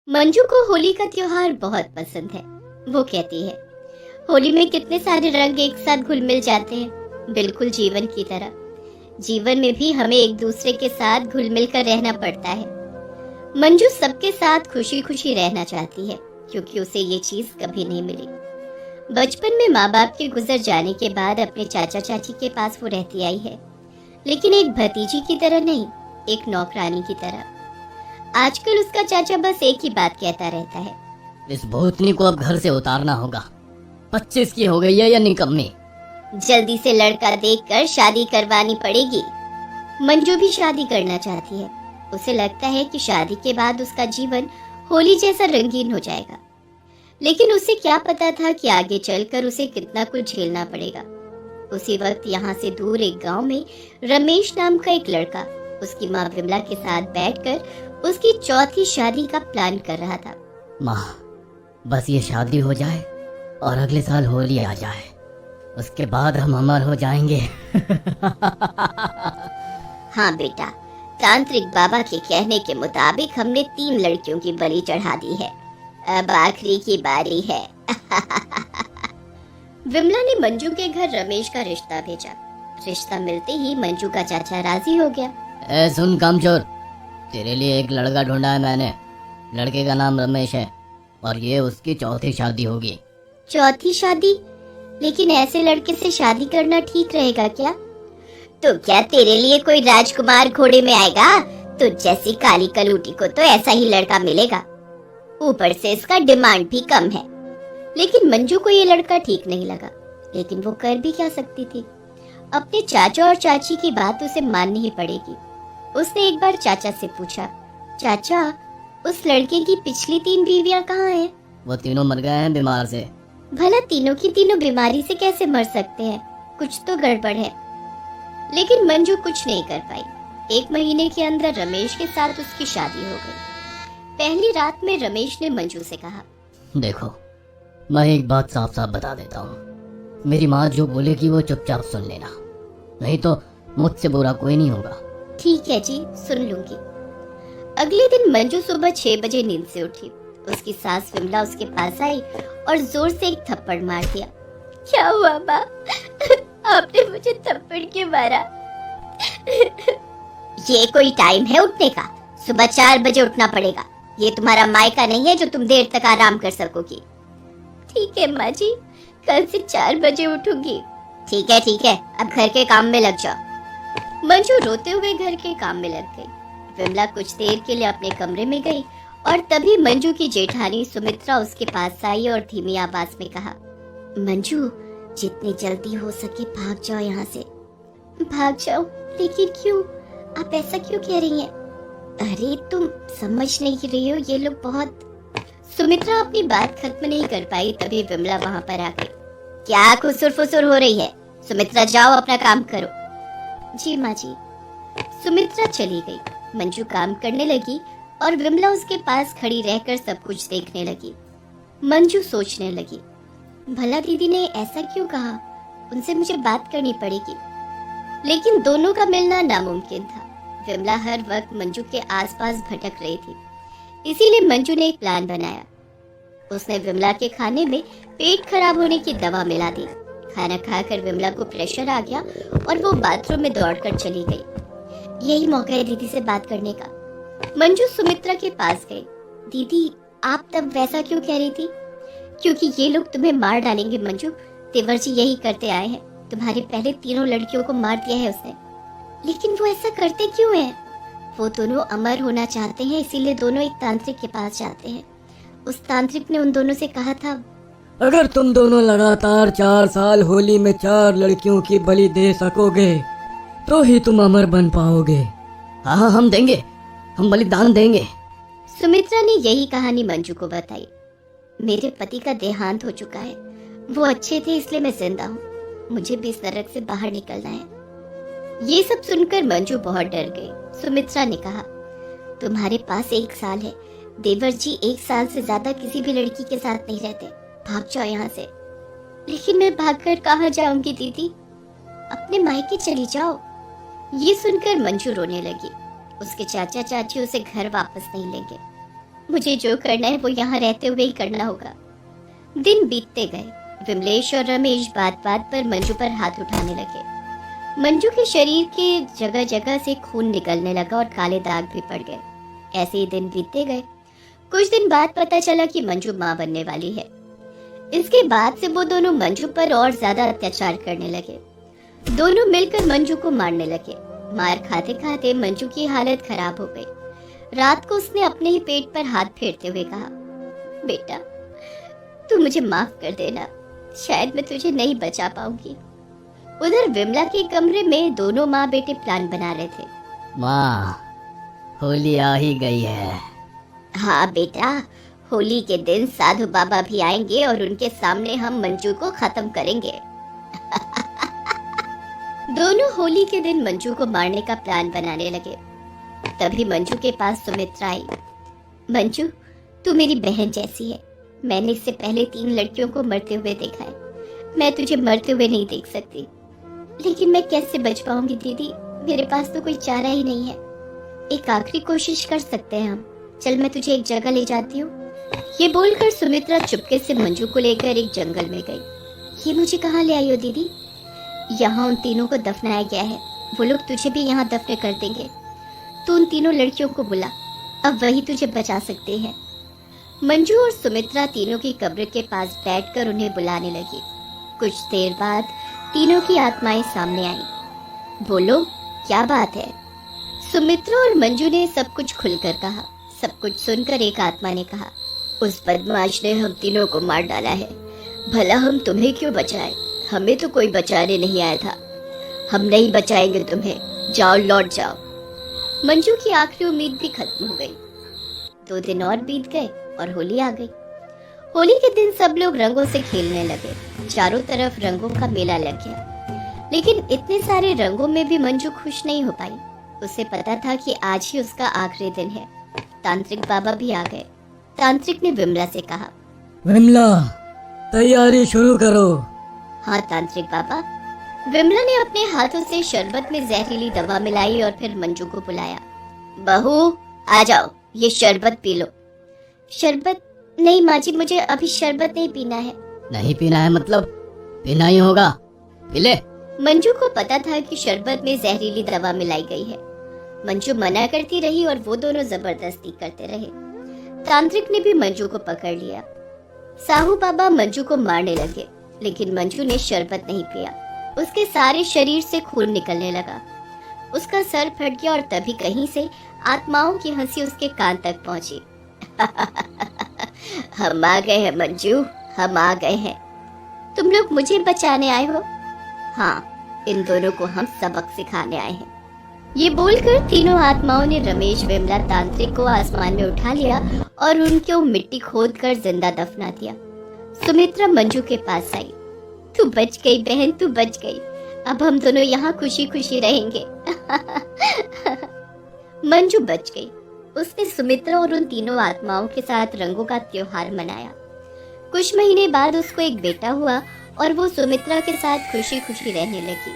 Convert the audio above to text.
मंजू को होली का त्योहार बहुत पसंद है। वो कहती है, होली में कितने सारे रंग एक साथ घुल मिल जाते हैं, बिल्कुल जीवन की तरह। जीवन में भी हमें एक दूसरे के साथ घुल मिल कर रहना पड़ता है। मंजू सबके साथ खुशी खुशी रहना चाहती है, क्योंकि उसे ये चीज कभी नहीं मिली। बचपन में माँ बाप के गुजर जाने के बाद अपने चाचा चाची के पास वो रहती आई है, लेकिन एक भतीजी की तरह नहीं, एक नौकरानी की तरह। आजकल उसका चाचा बस एक ही बात कहता रहता है, इस भूतनी को अब घर से उतारना होगा। 25 की हो गई है या निकम्मी। जल्दी से लड़का देखकर शादी करवानी पड़ेगी। मंजू भी शादी करना चाहती है। उसे लगता है कि शादी के बाद उसका जीवन होली जैसा रंगीन हो जाएगा, लेकिन उसे क्या पता था कि आगे चलकर उसे कितना कुछ झेलना पड़ेगा। उसी वक्त यहाँ से दूर एक गांव में रमेश नाम का एक लड़का उसकी माँ विमला के साथ बैठकर उसकी चौथी शादी का प्लान कर रहा था। माँ, बस ये शादी हो जाए और अगले साल होली आ जाए, उसके बाद हम अमर हो जाएंगे। हाँ बेटा, तांत्रिक बाबा के कहने के मुताबिक हमने 3 लड़कियों की बलि चढ़ा दी है, अब आखिरी की बारी है। विमला ने मंजू के घर रमेश का रिश्ता भेजा। रिश्ता मिलते ही मंजू का चाचा राजी हो गया। ए सुन कामचोर, तेरे लिए एक लड़का ढूंढा है मैंने। लड़के का नाम रमेश है और ये उसकी चौथी शादी होगी। चौथी शादी? लेकिन ऐसे लड़के से शादी करना ठीक रहेगा क्या? तो क्या तेरे लिए कोई राजकुमार घोड़े में आएगा? तो जैसी काली कलूटी को तो ऐसा ही लड़का मिलेगा। ऊपर से इसका डिमांड भी कम है। लेकिन मंजू को ये लड़का ठीक नहीं लगा, लेकिन वो कर भी क्या सकती थी। अपने चाचा और चाची की बात उसे माननी ही पड़ेगी। उसने एक बार चाचा से पूछा, चाचा, उस लड़के की पिछली 3 बीवियां कहाँ हैं? वो तीनों मर गए हैं बीमार से। भला तीनों की तीनों बीमारी से कैसे मर सकते हैं? कुछ तो गड़बड़ है। लेकिन मंजू कुछ नहीं कर पाई। 1 महीने के अंदर रमेश के साथ उसकी शादी हो गई। पहली रात में रमेश ने मंजू से कहा, देखो, मैं एक बात साफ साफ बता देता हूँ। मेरी माँ जो बोलेगी वो चुपचाप सुन लेना, नहीं तो मुझसे बुरा कोई नहीं होगा। ठीक है जी, सुन लूंगी। अगले दिन मंजू सुबह 6 बजे नींद से उठी। उसकी सास विमला उसके पास आई और जोर से एक थप्पड़ मार दिया। क्या हुआ माँ? आपने मुझे थप्पड़ क्यों मारा? ये कोई टाइम है उठने का? सुबह 4 बजे उठना पड़ेगा। ये तुम्हारा मायका नहीं है जो तुम देर तक आराम कर सकोगी। ठीक है माँ जी, कल से 4 बजे उठूंगी। ठीक है, अब घर के काम में लग जाओ। मंजू रोते हुए घर के काम में लग गई। विमला कुछ देर के लिए अपने कमरे में गई और तभी मंजू की जेठानी सुमित्रा उसके पास आई और धीमी आवाज में कहा, मंजू, जितनी जल्दी हो सके भाग जाओ यहाँ से। भाग जाओ? लेकिन क्यों? आप ऐसा क्यों कह रही हैं? अरे तुम समझ नहीं रही हो, ये लोग बहुत। सुमित्रा अपनी बात खत्म नहीं कर पाई, तभी विमला वहां पर आ गई। क्या खुसुर फुसुर हो रही है? सुमित्रा, जाओ अपना काम करो। जी माँ जी। सुमित्रा चली गई। मंजू काम करने लगी और विमला उसके पास खड़ी रहकर सब कुछ देखने लगी। मंजू सोचने लगी, भला दीदी ने ऐसा क्यों कहा? उनसे मुझे बात करनी पड़ेगी। लेकिन दोनों का मिलना नामुमकिन था। विमला हर वक्त मंजू के आसपास भटक रही थी। इसीलिए मंजू ने एक प्लान बनाया। उसने विमला के खाने में पेट खराब होने की दवा मिला दी। खाना खाकर विमला को प्रेशर आ गया और वो बाथरूम में दौड़कर चली गई। यही मौका है दीदी से बात करने का। मंजू सुमित्रा के पास गई। दीदी, आप तब वैसा क्यों कह रही थी? क्योंकि ये लोग तुम्हें मार डालेंगे मंजू। तेवर जी यही करते आए हैं। तुम्हारी पहले 3 लड़कियों को मार दिया है उसने। लेकिन वो ऐसा करते क्यों हैं? वो दोनों अमर होना चाहते हैं, इसीलिए दोनों एक तांत्रिक के पास जाते हैं। उस तांत्रिक ने उन दोनों से कहा था, अगर तुम दोनों लगातार 4 साल होली में 4 लड़कियों की बलि दे सकोगे तो ही तुम अमर बन पाओगे। हाँ, हम देंगे, हम बलिदान देंगे। सुमित्रा ने यही कहानी मंजू को बताई। मेरे पति का देहांत हो चुका है। वो अच्छे थे इसलिए मैं जिंदा हूँ। मुझे भी इस नरक से बाहर निकलना है। ये सब सुनकर मंजू बहुत डर गई। सुमित्रा ने कहा, तुम्हारे पास 1 साल है। देवर जी 1 साल से ज्यादा किसी भी लड़की के साथ नहीं रहते। भाग जाओ यहाँ से। लेकिन मैं भागकर कहाँ जाऊंगी दीदी? अपने मायके चली जाओ। ये सुनकर मंजू रोने लगी। उसके चाचा चाची उसे घर वापस नहीं लेंगे। मुझे जो करना है वो यहाँ रहते हुए ही करना होगा। दिन बीतते गए। विमलेश और रमेश बात बात पर मंजू पर हाथ उठाने लगे। मंजू के शरीर के जगह जगह से खून निकलने लगा और काले दाग भी पड़ गए। ऐसे ही दिन बीतते गए। कुछ दिन बाद पता चला कि मंजू माँ बनने वाली है। इसके बाद से वो दोनों मंजू पर और ज्यादा अत्याचार करने लगे। दोनों मिलकर मंजू को मारने लगे। मार खाते खाते मंजू की हालत खराब हो गई। रात को उसने अपने ही पेट पर हाथ फेरते हुए कहा, बेटा तू मुझे माफ कर देना, शायद मैं तुझे नहीं बचा पाऊंगी। उधर विमला के कमरे में दोनों माँ बेटे प्लान बना रहे थे। माँ, होली आ ही गई है। हाँ बेटा, होली के दिन साधु बाबा भी आएंगे और उनके सामने हम मंजू को खत्म करेंगे। दोनों होली के दिन मंजू को मारने का प्लान बनाने लगे। तभी मंजू के पास सुमित्रा आई। मंजू, तू मेरी बहन जैसी है। मैंने इससे पहले 3 लड़कियों को मरते हुए देखा है। मैं तुझे मरते हुए नहीं देख सकती। लेकिन मैं कैसे बच पाऊंगी दीदी? मेरे पास तो कोई चारा ही नहीं है। एक आखिरी कोशिश कर सकते हैं हम। चल मैं तुझे एक जगह ले जाती हूँ। ये बोलकर सुमित्रा चुपके से मंजू को लेकर एक जंगल में गई। ये मुझे कहाँ ले आई हो दीदी? यहाँ उन तीनों को दफनाया गया है। वो लोग तुझे भी यहाँ दफन कर देंगे। तू उन तीनों लड़कियों को बुला, अब वही तुझे बचा सकते हैं। मंजू और सुमित्रा तीनों की कब्र के पास बैठकर उन्हें बुलाने लगी। कुछ देर बाद तीनों की आत्माएं सामने आईं। बोलो, क्या बात है? सुमित्रा और मंजू ने सब कुछ खुलकर कहा। सब कुछ सुनकर एक आत्मा ने कहा, उस बदमाश ने हम तीनों को मार डाला है। भला हम तुम्हें क्यों बचाए? हमें तो कोई बचाने नहीं आया था। हम नहीं बचाएंगे तुम्हें, जाओ लौट जाओ। मंजू की आखिरी उम्मीद भी खत्म हो गई। 2 दिन और बीत गए और होली आ गई। होली के दिन सब लोग रंगों से खेलने लगे। चारों तरफ रंगों का मेला लग गया। लेकिन इतने सारे रंगों में भी मंजू खुश नहीं हो पाई। उसे पता था कि आज ही उसका आखिरी दिन है। तांत्रिक बाबा भी आ गए। तांत्रिक ने विमला से कहा, विमला, तैयारी शुरू करो। हाँ तांत्रिक बाबा। विमला ने अपने हाथों से शरबत में जहरीली दवा मिलाई और फिर मंजू को बुलाया। बहू आ जाओ, ये शरबत पी लो। शरबत? नहीं माँ जी, मुझे अभी शरबत नहीं पीना है। नहीं पीना है मतलब पीना ही होगा, पी ले। मंजू को पता था कि शरबत में जहरीली दवा मिलाई गई है। मंजू मना करती रही और वो दोनों जबरदस्ती करते रहे। तांत्रिक ने भी मंजू को पकड़ लिया। साहू बाबा मंजू को मारने लगे, लेकिन मंजू ने शरबत नहीं पिया। उसके सारे शरीर से खून निकलने लगा। उसका सर फट गया और तभी कहीं से आत्माओं की हंसी उसके कान तक पहुंची। हम आ गए हैं मंजू, हम आ गए हैं। तुम लोग मुझे बचाने आए हो? हाँ, इन दोनों को हम सबक सिखाने आए हैं। ये बोलकर तीनों आत्माओं ने रमेश, विमला, तांत्रिक को आसमान में उठा लिया और उनको मिट्टी खोदकर जिंदा दफना दिया। सुमित्रा मंजू के पास आई। तू बच गई बहन, तू बच गई। अब हम दोनों यहाँ खुशी खुशी रहेंगे। मंजू बच गई। उसने सुमित्रा और उन तीनों आत्माओं के साथ रंगों का त्योहार मनाया। कुछ महीने बाद उसको एक बेटा हुआ और वो सुमित्रा के साथ खुशी खुशी रहने लगी।